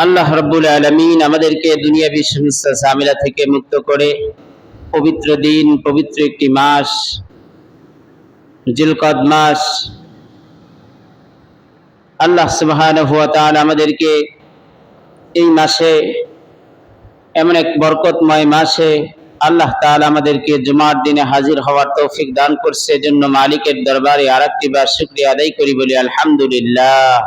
আল্লাহ রাব্বুল আলামিন আমাদেরকে দুনিয়াবী সমস্ত ঝামেলা থেকে মুক্ত করে পবিত্র দিন, পবিত্র একটি মাস, জিলকদ মাস, আল্লাহ সুবহানাহু ওয়া তাআলা আমাদেরকে এই মাসে, এমন এক বরকতময় মাসে আল্লাহ তাআলা আমাদেরকে জুমার দিনে হাজির হওয়ার তৌফিক দান করছে। এজন্য মালিকের দরবারে আরেকটি বার শুকরিয়া আদায় করি, বলি আলহামদুলিল্লাহ।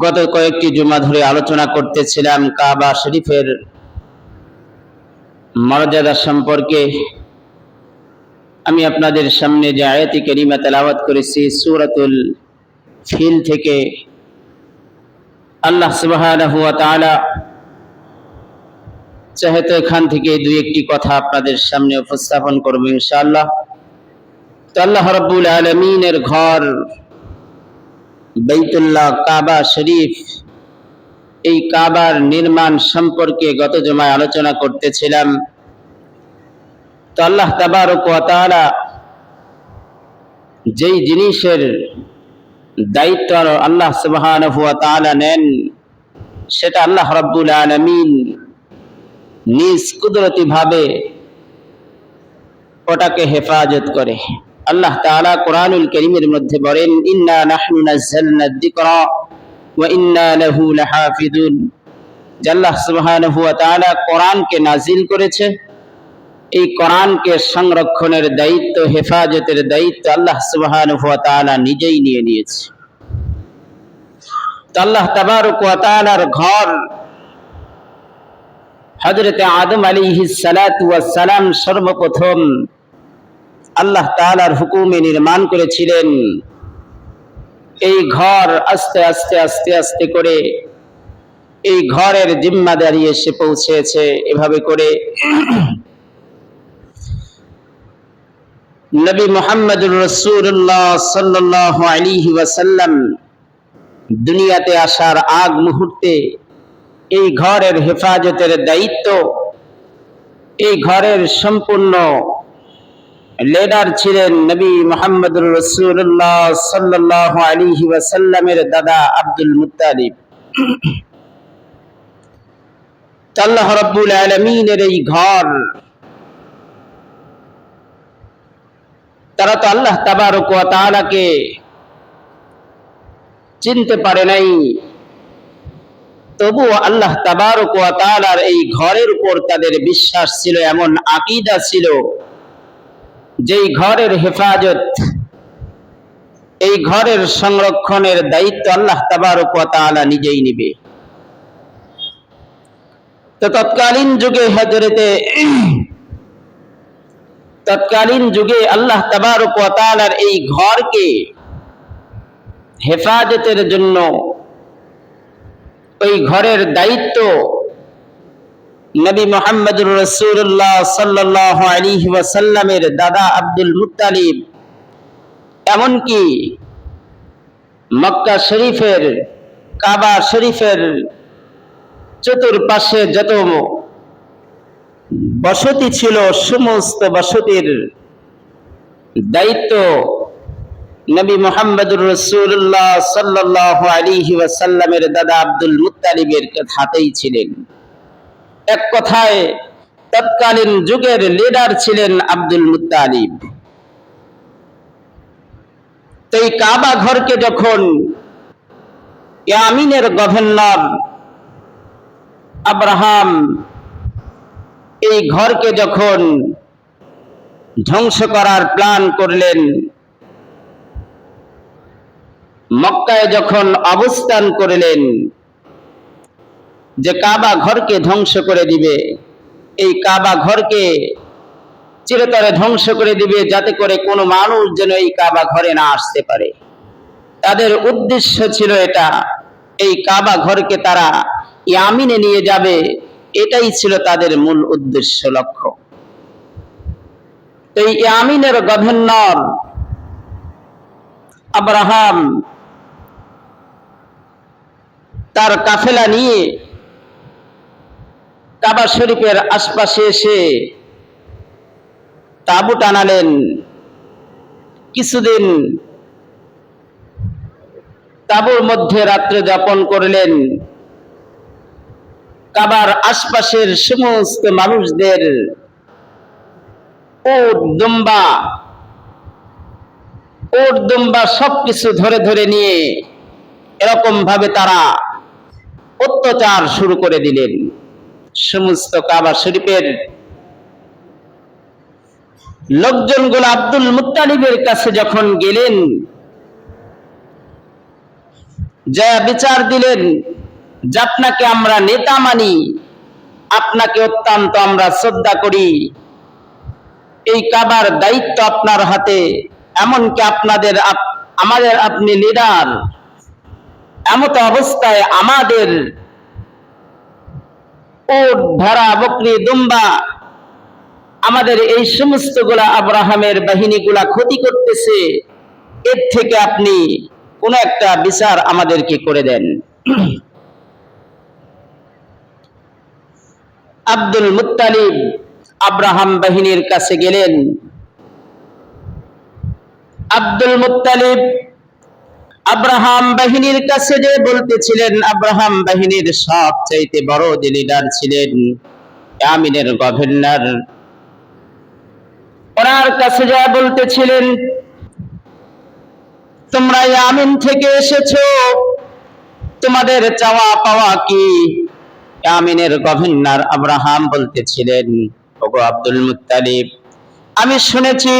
গত কয়েকটি জুমা ধরে আলোচনা করতেছিলাম কাবা শরীফের মর্যাদা সম্পর্কে। আমি আপনাদের সামনে যে আয়াতি কারিমা তেলাওয়াত করেছি সূরাতুল ফিল থেকে, আল্লাহ সুবহানাহু ওয়া তাআলা চাহে তো এখান থেকে দুই একটি কথা আপনাদের সামনে উপস্থাপন করব ইনশাআল্লাহ। তো আল্লাহ রাব্বুল আলামিনের ঘর বাইতুল্লাহ কাবা শরীফ, এই কাবার নির্মাণ সম্পর্কে গত জুমায় আলোচনা করতেছিলাম। তো আল্লাহ তাবারক ওয়া তাআলা যেই জিনিসের দায়িত্ব আল্লাহ সুবহানাহু ওয়া তাআলা নেন, সেটা আল্লাহ রাব্বুল আলামিন নিজ কুদরতি ভাবে ওটাকে হেফাজত করে। আল্লাহ তাআলা কোরআনুল কারীমের মধ্যে বলেন, ইন্না নাহনু নাযালনা যিকরা ওয়া ইন্না লাহু লাহাফিজুন। আল্লাহ সুবহানাহু ওয়া তাআলা কোরআনকে নাজিল করেছে, এই কোরআনকে সংরক্ষণের দায়িত্ব, হেফাজতের দায়িত্ব আল্লাহ সুবহানাহু ওয়া তাআলা নিজেই নিয়ে নিয়েছে। তো আল্লাহ তাবারক ওয়া তাআলার ঘর হযরত আদম আলাইহিস সালাতু ওয়াস সালাম সর্বপ্রথম আল্লাহ তাআলার হুকুমে নির্মাণ করেছিলেন। এই ঘর আস্তে আস্তে আস্তে আস্তে করে এই ঘরের জিম্মাদারি এসে পৌঁছেছে। এভাবে করে নবী মুহাম্মদুর রাসূলুল্লাহ সাল্লাল্লাহু আলাইহি ওয়াসাল্লাম দুনিয়াতে আসার আগ মুহূর্তে এই ঘরের হেফাজতের দায়িত্ব, এই ঘরের সম্পূর্ণ লিডার ছিলেন নবী মুহাম্মদুর রাসূলুল্লাহ সাল্লাল্লাহু আলাইহি ওয়াসাল্লামের দাদা আব্দুল মুত্তালিব। আল্লাহ রাব্বুল আলামিনের এই ঘর, তারা তো আল্লাহ তাবারক ওয়া তাআলাকে চিনতে পারে নাই, তবুও আল্লাহ তাবারক ওয়া তাআলার এই ঘরের উপর তাদের বিশ্বাস ছিল, এমন আকীদা ছিল যেই ঘরের হেফাজত, এই ঘরের সংরক্ষণের দায়িত্ব আল্লাহ তাবারক ওয়া তাআলা নিজেই নেবে। তো তৎকালীন যুগে আল্লাহ তাবারক ওয়া তাআলার এই ঘরকে হেফাজতের জন্য ওই ঘরের দায়িত্ব নবী মুহাম্মদুর রাসূলুল্লাহ সাল্লাল্লাহু আলাইহি ওয়াসাল্লামের দাদা আব্দুল মুত্তালিব, এমনকি মক্কা শরীফের, কাবা শরীফের চতুর্পাশে যত বসতি ছিল, সমস্ত বসতির দায়িত্ব নবী মুহাম্মদুর রাসূলুল্লাহ সাল্লাল্লাহু আলাইহি ওয়াসাল্লামের দাদা আব্দুল মুত্তালিবের হাতেই ছিলেন। এক কথায় তৎকালীন যুগের লিডার ছিলেন আব্দুল মুত্তালিব। তো এই কাবা ঘরকে যখন ইয়ামিনের গভর্নর আব্রাহাম এই ঘরকে যখন ধ্বংস করার প্ল্যান করলেন, মক্কায় যখন অবস্থান করলেন যে কাবা ঘরকে ধ্বংস করে দিবে, এই কাবা ঘরকে চিরতরে ধ্বংস করে দিবে, যাতে করে কোনো মানুষ যেন এই কাবা ঘরে না আসতে পারে। তাদের উদ্দেশ্য ছিল এটা, এই কাবা ঘরকে তারা ইয়ামিনে নিয়ে যাবে, এটাই ছিল তাদের মূল উদ্দেশ্য, লক্ষ্য। এই ইয়ামিনের গভর্নর আব্রাহাম তার কাফেলা নিয়ে কাবা শরীফের আশপাশে এসে তাঁবু টানালেন। কিছুদিন তাঁবুর মধ্যে রাত্রি যাপন করলেন। কাবার আশপাশের সমস্ত মানুষদের উট দুম্বা সবকিছু ধরে ধরে নিয়ে এরকম ভাবে তারা অত্যাচার শুরু করে দিলেন। সমস্ত কাবা শরীফের লোকজনগুলো আব্দুল মুত্তালিবের কাছে যখন গেলেন, যা বিচার দিলেন যে আপনাকে আমরা নেতা মানি, আপনাকে অত্যন্ত আমরা শ্রদ্ধা করি, এই কাবার দায়িত্ব আপনার হাতে, এমনকি আমাদের আপনি লিডার, এমত অবস্থায় আমাদের উট, ভেড়া, বকরি, দুম্বা, আমাদের এই সমস্ত গুলা আব্রাহামের বাহিনীগুলা ক্ষতি করতেছে, এর থেকে আপনি কোন একটা বিচার আমাদেরকে করে দেন। আব্দুল মুত্তালিব আব্রাহাম বাহিনীর কাছে গেলেন। আব্দুল মুত্তালিব আব্রাহাম বাহিনীর কাছে যে বলতেছিলেন, আব্রাহাম বাহিনীর সবচাইতে বড় যে লিডার ছিলেন ইয়ামিনের গভর্নর, ওনার কাছে যা বলতেছিলেন, তোমরা ইয়ামিন থেকে এসেছো, তোমাদের চাওয়া পাওয়া কি? ইয়ামিনের গভর্নর আব্রাহাম বলতেছিলেন, ওগো আব্দুল মুত্তালিব, আমি শুনেছি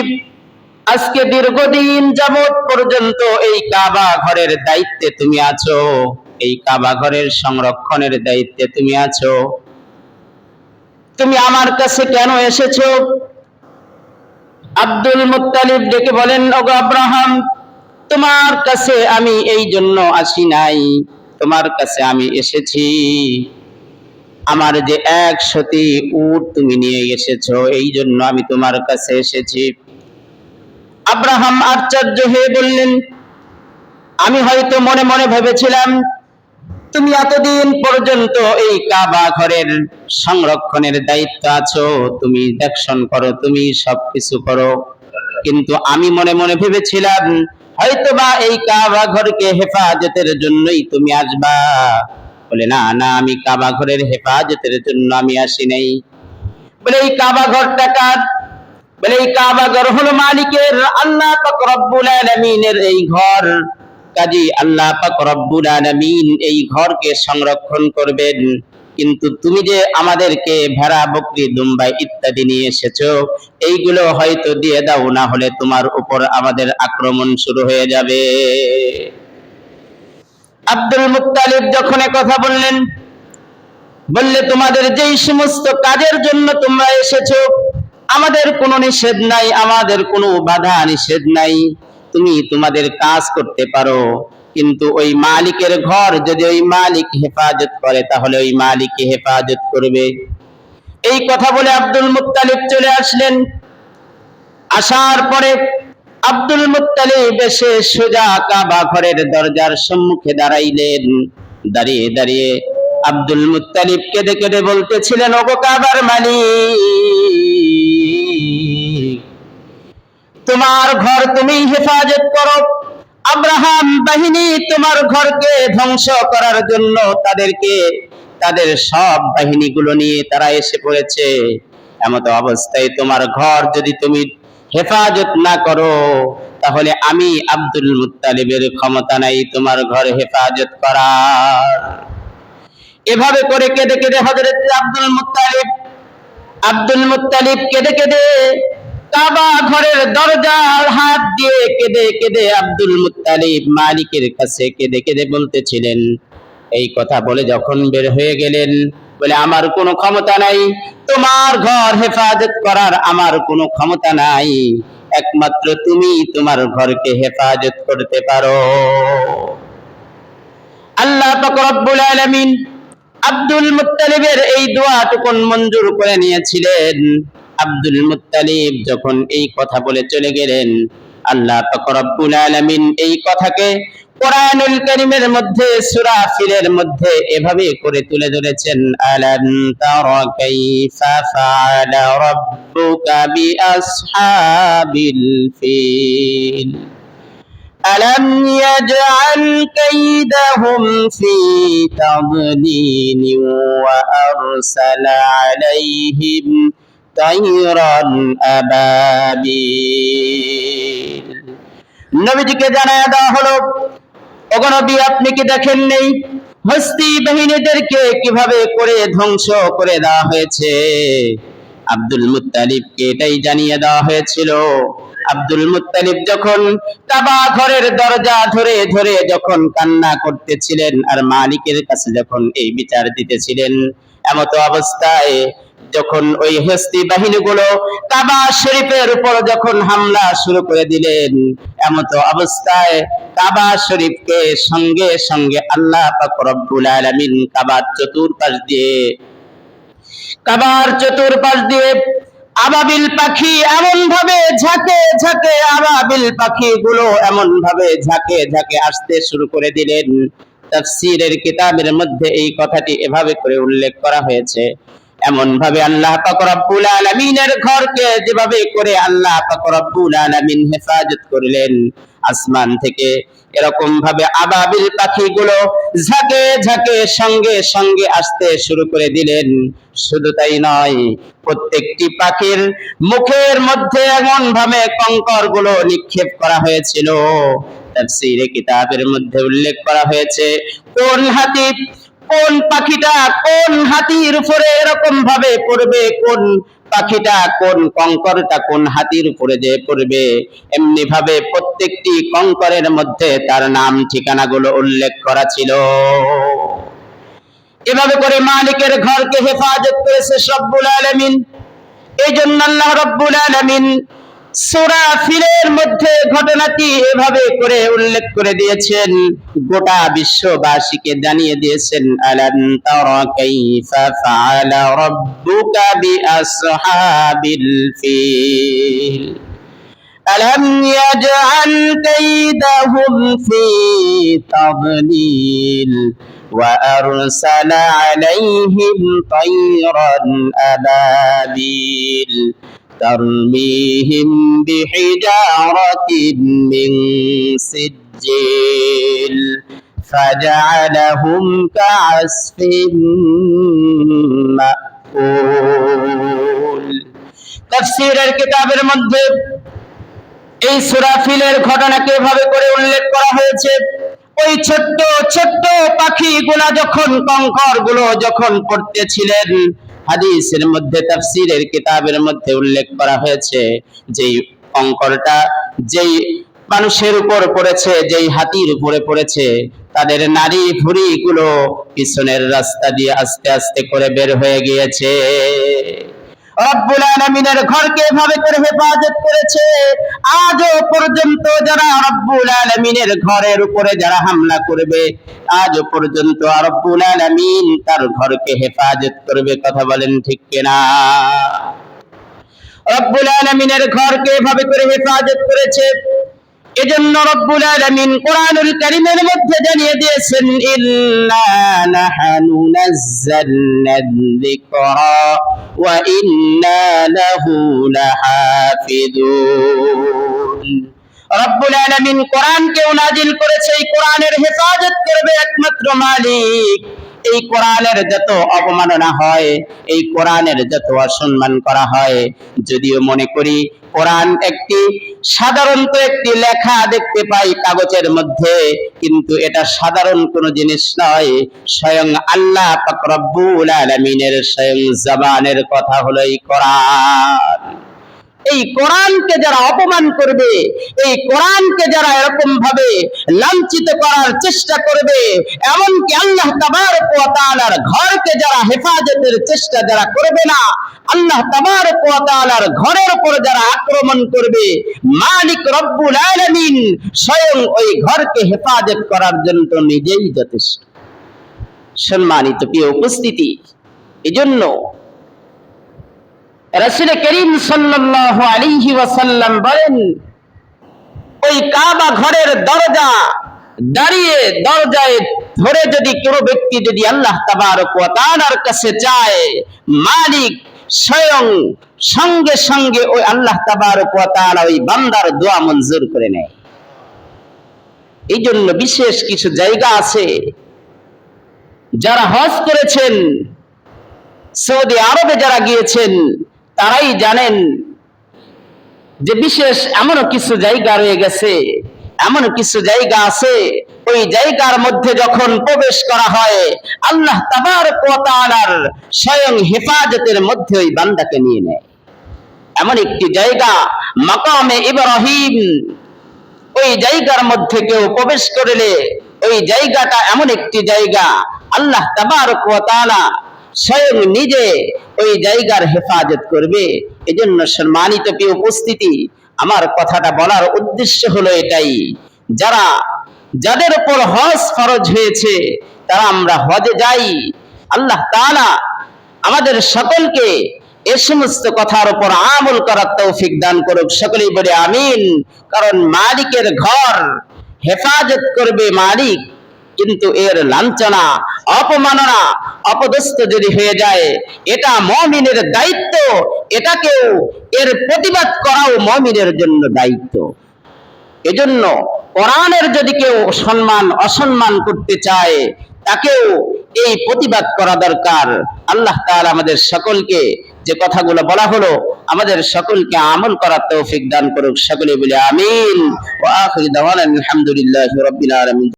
আজকে দীর্ঘদিন যাবৎ পর্যন্ত এই কাবা ঘরের দায়িত্বে তুমি আছো, এই কাবা ঘরের সংরক্ষণের দায়িত্বে তুমি আছো, তুমি আমার কাছে কেন এসেছো? আব্দুল মুত্তালিব ডেকে বলেন, ওগো আব্রাহাম, তোমার কাছে আমি এই জন্য আসি নাই, তোমার কাছে আমি এসেছি আমার যে 100টি উট তুমি নিয়ে এসেছো, এই জন্য আমি তোমার কাছে এসেছি। আব্রাহাম আশ্চর্য হয়ে বললেন, আমি হয়তো মনে মনে ভেবেছিলাম তুমি এতদিন পর্যন্ত এই কাবা ঘরের সংরক্ষণের দায়িত্ব আছো, তুমি দেখশন করো, তুমি সবকিছু করো, কিন্তু আমি মনে মনে ভেবেছিলাম হয়তোবা এই কাবা ঘরকে হেফাজতের জন্যই তুমি আসবা। বলে, না না, আমি কাবা ঘরের হেফাজতের জন্য আমি আসি নাই। বলে, এই কাবা ঘরটা কার? বলে, এই কাবা ঘর হলো মালিকের, আল্লাহ পাক রব্বুল আলামিনের এই ঘর, কাজী আল্লাহ পাক রব্বুল আলামিন এই ঘরকে সংরক্ষণ করবেন। কিন্তু তুমি যে আমাদেরকে ভেড়া, বকরি, দুম্বা ইত্যাদি নিয়ে এসেছো, এইগুলো হয়তো দিয়ে দাও, না হলে তোমার উপর আমাদের আক্রমণ শুরু হয়ে যাবে। আব্দুল মুত্তালিব যখন কথা বললেন, বললে, তোমাদের যেই সমস্ত কাজের জন্য তোমরা এসেছো, আমাদের কোনো নিষেধ নাই, আমাদের কোনো বাধা নিষেধ নাই, তুমি তোমাদের কাজ করতে পারো, কিন্তু ওই মালিকের ঘর যদি ওই মালিক হেফাজত করে, তাহলে ওই মালিককে হেফাজত করবে। এই কথা বলে আব্দুল মুত্তালিব চলে আসলেন। আসার পরে আব্দুল মুত্তালিব এসে সোজা কাবা ঘরের দরজার সম্মুখে দাঁড়াইলেন। দাঁড়িয়ে দাঁড়িয়ে আব্দুল মুত্তালিব কেঁদে কেঁদে বলতেছিলেন, ওগো কাবার মালিক, তোমার ঘর তুমি হেফাজত করো, আব্রাহাম বাহিনী তোমার ঘরকে ধ্বংস করার জন্য তাদের সব বাহিনীগুলো নিয়ে তারা এসে পড়েছে। এমত অবস্থায় তোমার ঘর যদি তুমি হেফাজত না করো, তাহলে আমি আব্দুল মুত্তালিবের ক্ষমতা নাই তোমার ঘর হেফাজত করার। এভাবে করে কেঁদে কেঁদে হযরত আব্দুল মুত্তালিব কেঁদে কেঁদে কাবা ঘরের দরজার হাত দিয়ে কেঁদে কেঁদে আব্দুল মুত্তালিব মালিকের কাছে কেঁদে কেঁদে বলতেছিলেন। এই কথা বলে যখন বের হয়ে গেলেন, বলে, আমার কোনো ক্ষমতা নাই তোমার ঘর হেফাজত করার, আমার কোনো ক্ষমতা নাই, একমাত্র তুমি তোমার ঘরকে হেফাজত করতে পারো। আল্লাহ পাক রব্বুল আলামিন আব্দুল মুত্তালিবের এই দোয়াটুকুন মঞ্জুর করে নিয়েছিলেন। আব্দুল মুত্তালিব যখন এই কথা বলে চলে গেলেন, আল্লাহ পাক রব্বুল আলামিন এই কথাকে কোরআনুল কারীমের মধ্যে সূরা ফিলের মধ্যে এভাবে করে তুলে ধরেছেন, আলাম তারা কাইফা ফাআলা রাব্বুকা বিআসহাবিল ফিল। ألم يجعل كيدهم في تضليل وأرسل عليهم طيرا أبابيل নবীজিকে জানায়া দেওয়া হলো, ওগো নবী আপনি কি দেখেন নেই হস্তি বাহিনীদেরকে কিভাবে করে ধ্বংস করে দেওয়া হয়েছে। আব্দুল মুত্তালিবকে এটাই জানিয়ে দেওয়া হয়েছিল। আব্দুল মুত্তালিব যখন কাবা ঘরের দরজা ধরে ধরে যখন কান্না করতেছিলেন আর মালিকের কাছে যখন এই বিচার দিতেছিলেন, এমতো অবস্থায় যখন ওই হস্তি বাহিনীগুলো কাবা শরীফের উপর যখন হামলা শুরু করে দিলেন, এমতো অবস্থায় কাবা শরীফকে সঙ্গে সঙ্গে আল্লাহ পাক রব্বুল আলামিন কাবার চতুর্পাশ দিয়ে আবাবিল পাখি এমন ভাবে ঝাঁকে ঝাঁকে আবাবিল পাখিগুলো এমন ভাবে ঝাঁকে ঝাঁকে আসতে শুরু করে দিলেন। তাফসীরের কিতাবের মধ্যে এই কথাটি এভাবে করে উল্লেখ করা হয়েছে, এমন ভাবে আল্লাহ পাক রব্বুল আলামিনের ঘরকে যেভাবে করে আল্লাহ পাক রব্বুল আলামিন হেফাজত করলেন, আসমান থেকে এরকম ভাবে আবাবিল পাখিগুলো ঝাঁকে ঝাঁকে সঙ্গে সঙ্গে আসতে শুরু করে দিলেন। শুধু তাই নয়, প্রত্যেকটি পাখির মুখের মধ্যে এমন ভাবে কঙ্কর গুলো নিক্ষেপ করা হয়েছিল। তাফসীরে কিতাবের মধ্যে উল্লেখ করা হয়েছে, কোন পাখিটা কোন হাতির উপরে এরকম ভাবে পড়বে, কোন পাখিটা কোন কঙ্করটা কোন হাতির উপরে যে পড়বে, এমনি ভাবে প্রত্যেকটি কঙ্করের মধ্যে তার নাম ঠিকানা গুলো উল্লেখ করা ছিল। এভাবে করে মালিকের ঘরকে হেফাজত করেছে রব্বুল আলামিন। এই জন্য আল্লাহ রব্বুল আলামিন সূরা ফিলের মধ্যে ঘটনাটি এভাবে করে উল্লেখ করে দিয়েছেন, গোটা বিশ্ববাসীকে জানিয়ে দিয়েছেন, আলাম তারা কাইফা ফাআলা রাব্বুকা বিআসহাবিল ফিল আলাম ইয়াজআল কাইদাহুম ফি তাদলিল وأرسل عليهم طيرا أبابيل ترميهم بحجارة من سجيل فجعلهم كعصف مأكول তাফসীরের কিতাবের মধ্যে এই সূরা ফিলের ঘটনাকে এভাবে করে উল্লেখ করা হয়েছে, ওই ছোট্ট ছোট্ট পাখিগুলা যখন কঙ্কর গুলো যখন পড়তেছিলেন, হাদিসের মধ্যে তাফসীরের কিতাবের মধ্যে উল্লেখ করা হয়েছে, যেই কঙ্করটা যেই মানুষের উপর পড়েছে, যেই হাতির উপরে পড়েছে, তাদের নাড়ি ভুঁড়ি গুলো পিছনের রাস্তা দিয়ে আস্তে আস্তে করে বের হয়ে গিয়েছে। রব্বুল আলামিনের ঘরকে এভাবে করে হেফাজত করেছে। আজও পর্যন্ত যারা রব্বুল আলামিনের ঘরের উপরে যারা হামলা করবে, আজও পর্যন্ত রব্বুল আলামিন তার ঘরকে হেফাজত করবে। কথা বলেন ঠিক কিনা? রব্বুল আলামিনের ঘরকে এভাবে করে হেফাজত করেছে। এজন্য রব্বুল আলামিন কোরআনুল কারীমের মধ্যে জানিয়ে দিয়েছেন, ইন্না নাহনু নাযালনা যিকরা ওয়া ইন্না লাহু লাহাফিজুন। রব্বুল আলামিন কোরআনকে নাযিল করেছে, এই কোরআনের হেফাজত করবে একমাত্র মালিক। এই কোরআনের যত অপমাননা হয়, এই কোরআনের যত অসম্মান করা হয়, যদিও মনে করি কোরআন একটি সাধারণত একটি লেখা দেখতে পাই কাগজের মধ্যে, কিন্তু এটা সাধারণ কোনো জিনিস নয়। স্বয়ং আল্লাহ পাক রব্বুল আলামিনের স্বয়ং জবানের কথা হলো এই কোরআন। এই কোরআনকে যারা অপমান করবে, এই কোরআনকে যারা এরকম ভাবে লাঞ্ছিত করার চেষ্টা করবে, এমনকি আল্লাহ তাবারক ওয়া তাআলার ঘরকে যারা হেফাজতের চেষ্টা যারা করবে না, আল্লাহ তাবারক ওয়া তাআলার ঘরের উপর যারা আক্রমণ করবে, মালিক রব্বুল আলামিন স্বয়ং ওই ঘরকে হেফাজত করার জন্য নিজেই যথেষ্ট। সম্মানিত প্রিয় উপস্থিতি, এজন্য রাসূল করিম সাল্লাল্লাহু আলাইহি ওয়াসাল্লাম বলেন, ওই কাবা ঘরের দরজা দাঁড়িয়ে দরজায় ধরে যদি কোনো ব্যক্তি যদি আল্লাহ তাবারক ওয়া তাআলার কাছে যায়, মালিক স্বয়ং সঙ্গে সঙ্গে ওই আল্লাহ তাবারক ওয়া তাআলা ওই বান্দার দোয়া মঞ্জুর করে নেয়। এই জন্য বিশেষ কিছু জায়গা আছে, যারা হজ করেছেন, সৌদি আরবে যারা গিয়েছেন তারাই জানেন যে বিশেষ এমনও কিছু জায়গা রয়ে গেছে, এমন কিছু জায়গা আছে, ওই জায়গার মধ্যে যখন প্রবেশ করা হয় আল্লাহ তাবারক ওয়া তাআলার স্বয়ং হেফাজতের মধ্যে ওই বান্দাকে নিয়ে নেয়। এমন একটি জায়গা মাকামে ইব্রাহিম, ওই জায়গার মধ্যে কেউ প্রবেশ করলে ওই জায়গাটা এমন একটি জায়গা, আল্লাহ তাবারক ওয়া তাআলা স্বয়ং নিজে ওই জায়গার হেফাজত করবে। এজন্য সম্মানিত প্রিয় উপস্থিতি, আমার কথাটা বলার উদ্দেশ্য হলো এটাই, যাদের উপর হজ ফরজ হয়েছে তারা আমরা হজে যাই। আল্লাহ তাআলা আমাদের সকলকে এ সমস্ত কথার উপর আমল করার তৌফিক দান করুক, সকলেই বলে আমিন। কারণ মালিকের ঘর হেফাজত করবে মালিক, কিন্তু এর লাঞ্ছনা, অপমাননা, অপদস্থ যদি হয়ে যায় এটা মুমিনের দায়িত্ব, এটাকেও এর প্রতিবাদ করাও মুমিনের জন্য দায়িত্ব। এজন্য কোরআনের যদি কেউ সম্মান অসম্মান করতে চায় তাকেও এই প্রতিবাদ করা দরকার। আল্লাহ তাআলা আমাদের সকলকে যে কথাগুলো বলা হলো আমাদের সকলকে আমল করার তৌফিক দান করুক, সকলে বলে আমিন। ওয়া আখিরু দাওয়ানা আলহামদুলিল্লাহি রাব্বিল আলামিন।